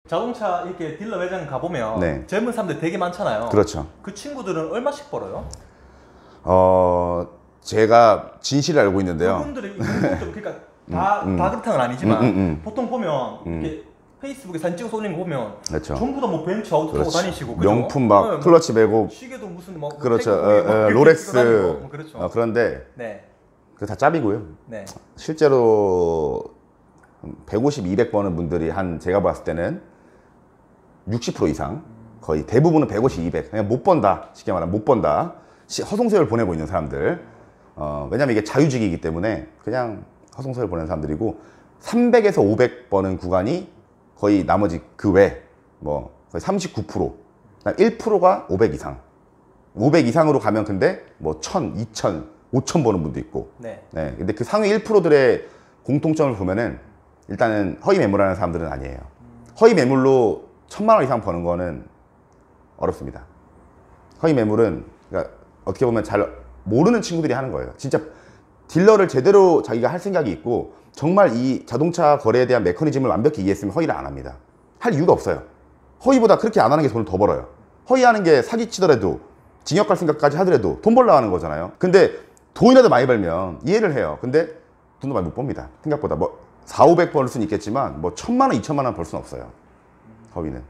자동차 이렇게 딜러 매장 가보면 네. 젊은 사람들 되게 많잖아요. 그렇죠. 그 친구들은 얼마씩 벌어요? 제가 진실을 알고 있는데요. 그분들이 그러니까 다 그렇다는 건 아니지만 보통 보면 이렇게 페이스북에 사진 찍어서 올리는 거 보면 그렇죠. 전부 다 뭐 벤츠 아우토 타고 다니시고 그죠? 명품 막 네, 클러치 매고 시계도 무슨 뭐 그렇죠. 롤렉스 뭐 그렇죠. 그런데 네. 그 다 짭이고요. 네. 실제로 150, 200 버는 분들이 한 제가 봤을 때는 60% 이상 거의 대부분은 150, 200 그냥 못 번다. 쉽게 말하면 못 번다. 허송세월 보내고 있는 사람들. 왜냐면 이게 자유직이기 때문에 그냥 허송세월 보내는 사람들이고 300에서 500 버는 구간이 거의 나머지 그 외 뭐 거의 39%, 1%가 500 이상. 500 이상으로 가면 근데 뭐 1000, 2000, 5000 버는 분도 있고. 네. 네. 근데 그 상위 1%들의 공통점을 보면은 일단은 허위 매물하는 사람들은 아니에요. 허위 매물로 1000만 원 이상 버는 거는 어렵습니다. 허위 매물은 그러니까 어떻게 보면 잘 모르는 친구들이 하는 거예요. 진짜 딜러를 제대로 자기가 할 생각이 있고 정말 이 자동차 거래에 대한 메커니즘을 완벽히 이해했으면 허위를 안 합니다. 할 이유가 없어요. 허위보다 그렇게 안 하는 게 돈을 더 벌어요. 허위하는 게 사기치더라도 징역 갈 생각까지 하더라도 돈 벌려고 하는 거잖아요. 근데 돈이라도 많이 벌면 이해를 해요. 근데 돈도 많이 못 법니다. 생각보다 뭐 4, 500 벌 수는 있겠지만 뭐 1000만 원, 2000만 원 벌 수는 없어요. 허위는.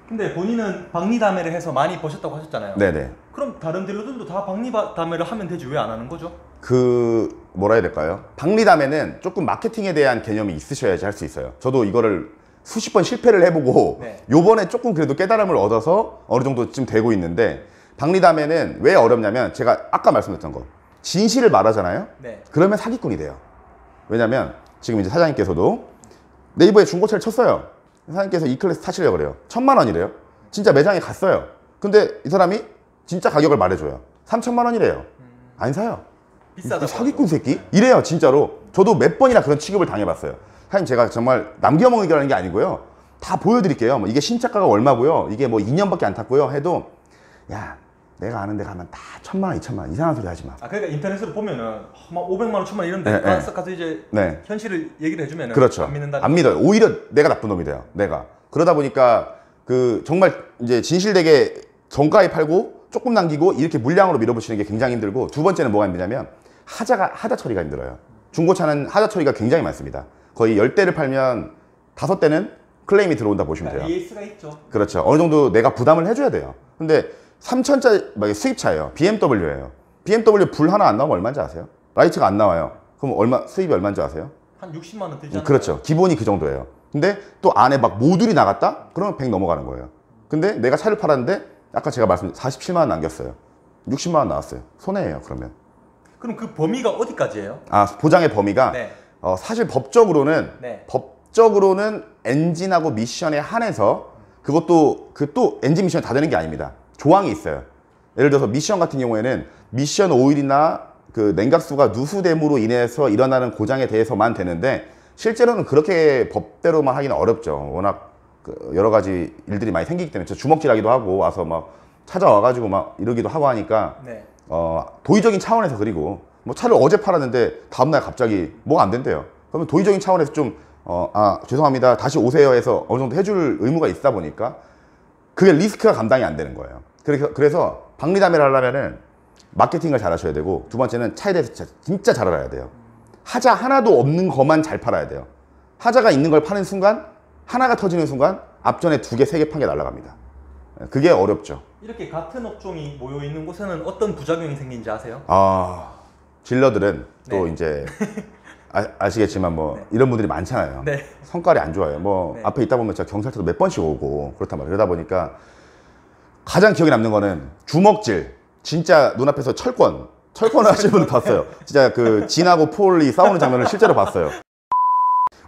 근데 본인은 박리담회를 해서 많이 버셨다고 하셨잖아요. 네네. 그럼 다른 딜러들도 다 박리담회를 하면 되지 왜 안 하는 거죠? 그 뭐라 해야 될까요? 박리담회는 조금 마케팅에 대한 개념이 있으셔야지 할 수 있어요. 저도 이거를 수십 번 실패를 해보고 네. 요번에 조금 그래도 깨달음을 얻어서 어느 정도쯤 되고 있는데 박리담회는 왜 어렵냐면 제가 아까 말씀드렸던 거 진실을 말하잖아요. 네. 그러면 사기꾼이 돼요. 왜냐면 지금 이제 사장님께서도 네이버에 중고차를 쳤어요. 사장님께서 E 클래스 타시려고 그래요. 1000만 원이래요. 진짜 매장에 갔어요. 근데 이 사람이 진짜 가격을 말해줘요. 3000만 원이래요. 안 사요. 비싸다고 사기꾼 새끼? 이래요 진짜로. 저도 몇 번이나 그런 취급을 당해봤어요. 사장님 제가 정말 남겨먹으라는 게 아니고요. 다 보여드릴게요. 뭐 이게 신차가가 얼마고요. 이게 뭐 2년밖에 안 탔고요. 해도 야 내가 아는 데 가면 다 1000만 원, 2000만 원 이상한 소리 하지 마. 아 그러니까 인터넷으로 보면은 막 500만 원, 1000만 원 이런데 네, 가서 이제 네. 현실을 얘기를 해주면은 그렇죠. 안 믿는다. 안 믿어요. 오히려 내가 나쁜 놈이 돼요. 내가. 그러다 보니까 그 정말 이제 진실되게 정가에 팔고 조금 남기고 이렇게 물량으로 밀어붙이는 게 굉장히 힘들고 두 번째는 뭐가 힘드냐면 하자 처리가 힘들어요. 중고차는 하자 처리가 굉장히 많습니다. 거의 10대를 팔면 5대는 클레임이 들어온다 보시면 돼요. AS가 있죠. 그렇죠. 어느 정도 내가 부담을 해줘야 돼요. 근데 3000짜리 수입차예요. BMW예요. BMW 불 하나 안 나오면 얼마인지 아세요? 라이트가 안 나와요. 그럼 수입이 얼마인지 아세요? 한 60만 원 들잖아요. 그렇죠. 기본이 그 정도예요. 근데 또 안에 막 모듈이 나갔다? 그러면 100 넘어가는 거예요. 근데 내가 차를 팔았는데 아까 제가 말씀드린 47만 원 남겼어요. 60만 원 나왔어요. 손해예요, 그러면. 그럼 그 범위가 어디까지예요? 보장의 범위가 네. 사실 법적으로는 네. 엔진하고 미션에 한해서 그것도 또 엔진 미션이 다 되는 게 아닙니다. 조항이 있어요. 예를 들어서 미션 같은 경우에는 미션 오일이나 그 냉각수가 누수됨으로 인해서 일어나는 고장에 대해서만 되는데 실제로는 그렇게 법대로만 하기는 어렵죠. 워낙 여러 가지 일들이 많이 생기기 때문에 저 주먹질하기도 하고 와서 막 찾아와가지고 막 이러기도 하고 하니까 네. 도의적인 차원에서 그리고 뭐 차를 어제 팔았는데 다음날 갑자기 뭐가 안 된대요. 그러면 도의적인 차원에서 좀 죄송합니다 다시 오세요 해서 어느 정도 해줄 의무가 있다 보니까 그게 리스크가 감당이 안 되는 거예요. 그래서 박리담회를 하려면은 마케팅을 잘 하셔야 되고 두 번째는 차에 대해서 진짜 잘 알아야 돼요. 하자 하나도 없는 것만 잘 팔아야 돼요. 하자가 있는 걸 파는 순간 하나가 터지는 순간 앞전에 2개, 3개 판 게 날아갑니다. 그게 어렵죠. 이렇게 같은 업종이 모여 있는 곳에는 어떤 부작용이 생기는지 아세요? 딜러들은 또 네. 이제 아시겠지만 뭐 네. 이런 분들이 많잖아요. 네. 성깔이 안 좋아요. 뭐 네. 앞에 있다 보면 진짜 경찰서도 몇 번씩 오고 그렇단 말이에요. 그러다 보니까 가장 기억에 남는 거는 주먹질. 진짜 눈앞에서 철권을 하시는 분을 봤어요. 진짜 그 진하고 폴이 싸우는 장면을 실제로 봤어요.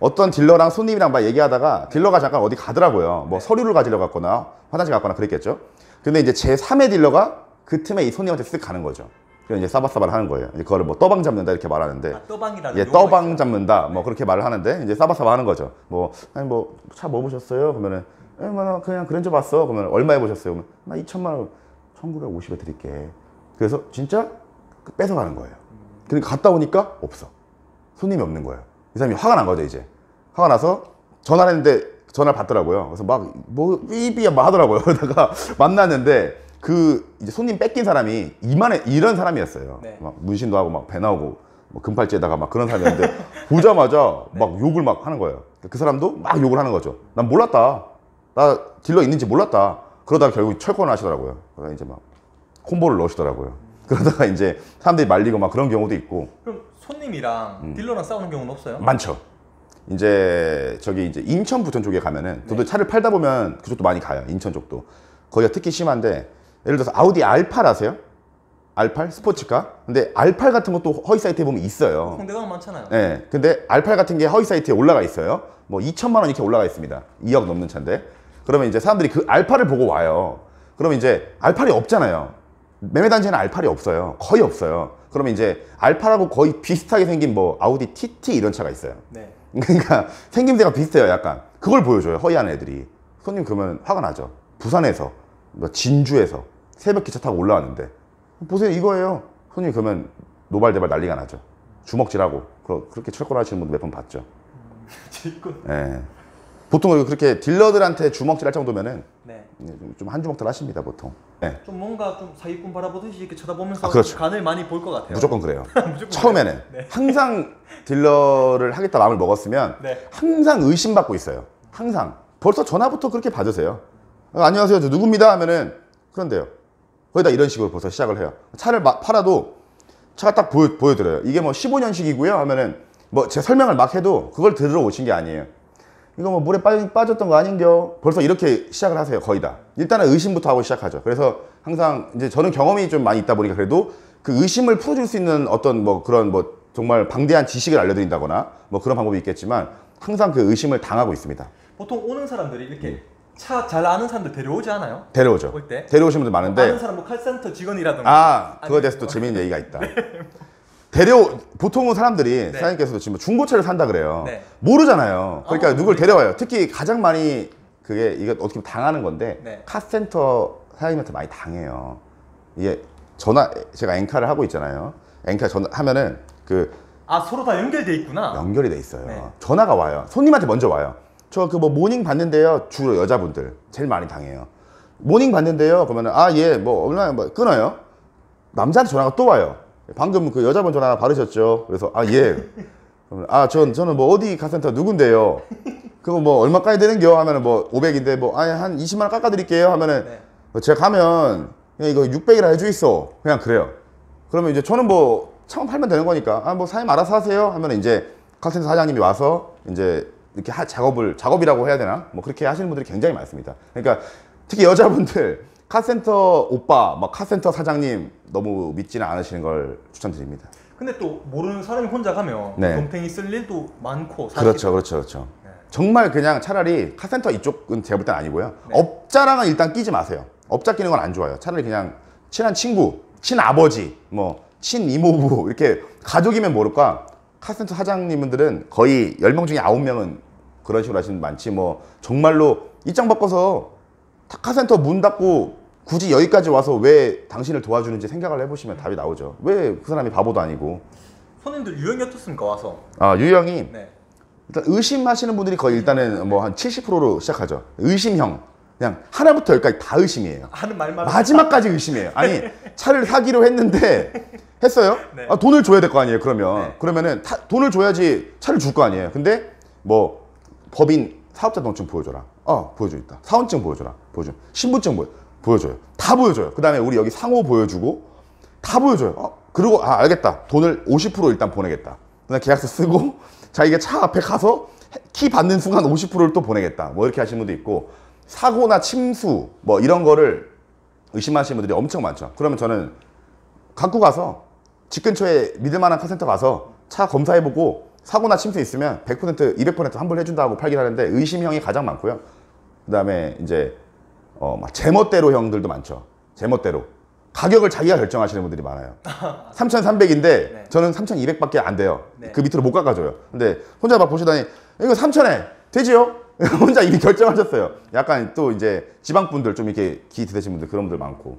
어떤 딜러랑 손님이랑 막 얘기하다가 딜러가 잠깐 어디 가더라고요. 뭐 서류를 가지러 갔거나 화장실 갔거나 그랬겠죠. 근데 이제 제 3의 딜러가 그 틈에 이 손님한테 쓱 가는 거죠. 그래서 이제 싸바싸바를 하는 거예요. 이제 그거를 뭐 떠방 잡는다 이렇게 말하는데. 떠방이라는 예, 떠방 잡는다. 뭐 그렇게 말을 하는데 이제 싸바싸바 하는 거죠. 아니 뭐 차 뭐 보셨어요? 그러면은 뭐 그냥 그랜저 봤어. 그러면 얼마에 보셨어요? 그러면 나 2천만 원 1950에 드릴게. 그래서 진짜 뺏어가는 거예요. 그러니까 갔다 오니까 없어. 손님이 없는 거예요. 이 사람이 화가 난 거죠, 이제. 화가 나서 전화를 했는데 전화를 받더라고요. 그래서 막 뭐 삐삐야 뭐 하더라고요. 그러다가 만났는데 그 이제 손님 뺏긴 사람이 이런 사람이었어요. 네. 막 문신도 하고 막 배 나오고 뭐 금팔찌에다가 막 그런 사람이었는데 보자마자 막 욕을 막 하는 거예요. 그 사람도 막 욕을 하는 거죠. 난 몰랐다. 나 딜러 있는지 몰랐다. 그러다가 결국 철권을 하시더라고요. 그러다 이제 막 콤보를 넣으시더라고요. 그러다가 이제 사람들이 말리고 막 그런 경우도 있고. 그럼 손님이랑 딜러랑 싸우는 경우는 없어요? 많죠. 이제 저기 이제 인천 부천 쪽에 가면은 저도 차를 팔다 보면 그쪽도 많이 가요. 인천 쪽도 거기가 특히 심한데, 예를 들어서 아우디 R8 아세요? R8 스포츠카. 근데 R8 같은 것도 허위 사이트에 보면 있어요. 홍대가 많잖아요. 네, 근데 R8 같은 게 허위 사이트에 올라가 있어요. 뭐 2천만 원 이렇게 올라가 있습니다. 2억 넘는 차인데. 그러면 이제 사람들이 그 R8을 보고 와요. 그러면 이제 R8이 없잖아요. 매매단지에는 R8이 없어요. 거의 없어요. 그러면 이제 R8하고 거의 비슷하게 생긴 뭐 아우디 TT 이런 차가 있어요. 네. 그러니까 생김새가 비슷해요. 약간 그걸 보여줘요. 허위하는 애들이. 손님 그러면 화가 나죠. 부산에서 뭐 진주에서 새벽 기차 타고 올라왔는데 보세요 이거예요. 손님 그러면 노발대발 난리가 나죠. 주먹질하고 그렇게 철권하시는 분들 몇 번 봤죠. 질끈. 예. 보통 그렇게 딜러들한테 주먹질할 정도면은 네. 좀 한 주먹들 하십니다 보통. 예. 좀 뭔가 좀 사기꾼 바라보듯이 이렇게 쳐다보면서 그렇죠. 간을 많이 볼 것 같아요. 무조건 그래요. 무조건 처음에는 네. 항상 딜러를 하겠다 마음을 먹었으면 네. 항상 의심받고 있어요. 항상 벌써 전화부터 그렇게 받으세요. 안녕하세요 저 누굽니다 하면은 그런데요. 거기다 이런 식으로 벌써 시작을 해요. 차를 팔아도 차가 딱 보여드려요. 이게 뭐 15년식이고요 하면은 뭐 제가 설명을 막 해도 그걸 들으러 오신 게 아니에요. 이거 뭐 물에 빠졌던 거 아닌겨? 벌써 이렇게 시작을 하세요. 거의 다. 일단은 의심부터 하고 시작하죠. 그래서 항상 이제 저는 경험이 좀 많이 있다 보니까 그래도 그 의심을 풀어줄 수 있는 어떤 뭐 그런 뭐 정말 방대한 지식을 알려드린다거나 뭐 그런 방법이 있겠지만 항상 그 의심을 당하고 있습니다. 보통 오는 사람들이 이렇게 차 잘 아는 사람들 데려오지 않아요? 데려오죠. 올 때? 데려오신 분들 많은데 아는 사람 뭐 칼센터 직원이라든가. 아 그거에 대해서 또 재미있는 얘기가 있다. 보통은 사람들이 네. 사장님께서도 지금 중고차를 산다 그래요. 네. 모르잖아요. 그러니까 누굴 모르겠어요. 데려와요. 특히 가장 많이 그게 이게 어떻게 보면 당하는 건데 네. 카센터 사장님한테 많이 당해요. 이게 제가 엔카를 하고 있잖아요. 엔카 하면은 그 아 서로 다 연결돼 있구나. 연결이 돼 있어요. 네. 전화가 와요. 손님한테 먼저 와요. 저 그 뭐 모닝 받는데요. 주로 여자분들 제일 많이 당해요. 모닝 받는데요. 그러면은 예 뭐 얼마나 뭐 끊어요. 남자한테 전화가 또 와요. 방금 그 여자분 전화 받으셨죠? 그래서 예. 그러면 저는 뭐 어디 카센터 누군데요? 그거 뭐 얼마까지 되는겨? 하면은 뭐 500인데 뭐 한 20만 원 깎아드릴게요. 하면은 네. 제가 가면 그냥 이거 600이라 해주 있어. 그냥 그래요. 그러면 이제 저는 뭐 차만 팔면 되는 거니까 뭐 사장님 알아서 하세요. 하면은 이제 카센터 사장님이 와서 이제 이렇게 작업이라고 해야 되나? 뭐 그렇게 하시는 분들이 굉장히 많습니다. 그러니까 특히 여자분들 카센터 오빠, 막 카센터 사장님 너무 믿지는 않으시는 걸 추천드립니다. 근데 또 모르는 사람이 혼자 가면 네. 덤탱이 쓸 일도 많고 사실. 그렇죠. 네. 정말 그냥 차라리 카센터 이쪽은 제가 볼 땐 아니고요. 네. 업자랑은 일단 끼지 마세요. 업자 끼는 건 안 좋아요. 차라리 그냥 친한 친구, 친아버지, 뭐 친이모부 이렇게 가족이면 모를까. 카센터 사장님들은 거의 10명 중에 9명은 그런 식으로 하시는 분 많지. 뭐 정말로 입장 바꿔서 카센터 문 닫고 굳이 여기까지 와서 왜 당신을 도와주는지 생각을 해보시면 답이 나오죠. 왜 그 사람이 바보도 아니고. 손님들 유형이 어떻습니까 와서? 유형이 네. 일단 의심하시는 분들이 거의 일단은 뭐 한 70%로 시작하죠. 의심형. 그냥 하나부터 열까지 다 의심이에요. 하는 말마다 마지막까지 의심이에요. 아니 차를 사기로 했는데 했어요? 네. 돈을 줘야 될 거 아니에요. 그러면 네. 그러면은 돈을 줘야지 차를 줄 거 아니에요. 근데 뭐 법인 사업자 등록증 보여줘라. 보여줘 있다. 사원증 보여줘라. 보여줘. 신분증 보여줘요. 다 보여줘요. 그 다음에 우리 여기 상호 보여주고 다 보여줘요. 그리고 알겠다. 돈을 50% 일단 보내겠다. 그다음 계약서 쓰고 자기가 차 앞에 가서 키 받는 순간 50%를 또 보내겠다. 뭐 이렇게 하시는 분도 있고 사고나 침수 뭐 이런 거를 의심하시는 분들이 엄청 많죠. 그러면 저는 갖고 가서 집 근처에 믿을 만한 카센터 가서 차 검사해보고 사고나 침수 있으면 100%, 200% 환불해준다고 팔긴 하는데 의심형이 가장 많고요. 그 다음에 이제 막 제멋대로 형들도 많죠. 제멋대로. 가격을 자기가 결정하시는 분들이 많아요. 3,300인데 네. 저는 3,200밖에 안 돼요. 네. 그 밑으로 못 깎아줘요. 근데 혼자 막 보시다니 이거 3,000에 되지요? 혼자 이미 결정하셨어요. 약간 또 이제 지방분들 좀 이렇게 기 드시는 분들 그런 분들 많고.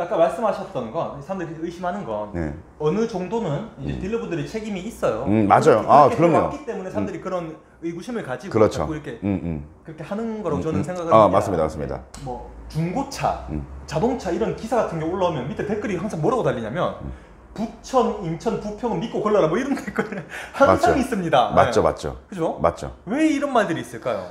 아까 말씀하셨던 건 사람들이 의심하는 건 네. 어느 정도는 이제 딜러분들의 책임이 있어요. 맞아요. 아, 그렇게 그럼요. 왔기 때문에 사람들이 그런 의구심을 가지고 그렇죠. 자꾸 이렇게 그렇게 하는 거라고 저는 아, 생각합니다. 맞습니다, 맞습니다. 뭐 중고차, 자동차 이런 기사 같은 게 올라오면 밑에 댓글이 항상 뭐라고 달리냐면 부천, 인천, 부평은 믿고 걸러라 뭐 이런 댓글이 항상 맞죠. 있습니다. 맞죠, 네. 맞죠. 그죠? 맞죠. 왜 이런 말들이 있을까요?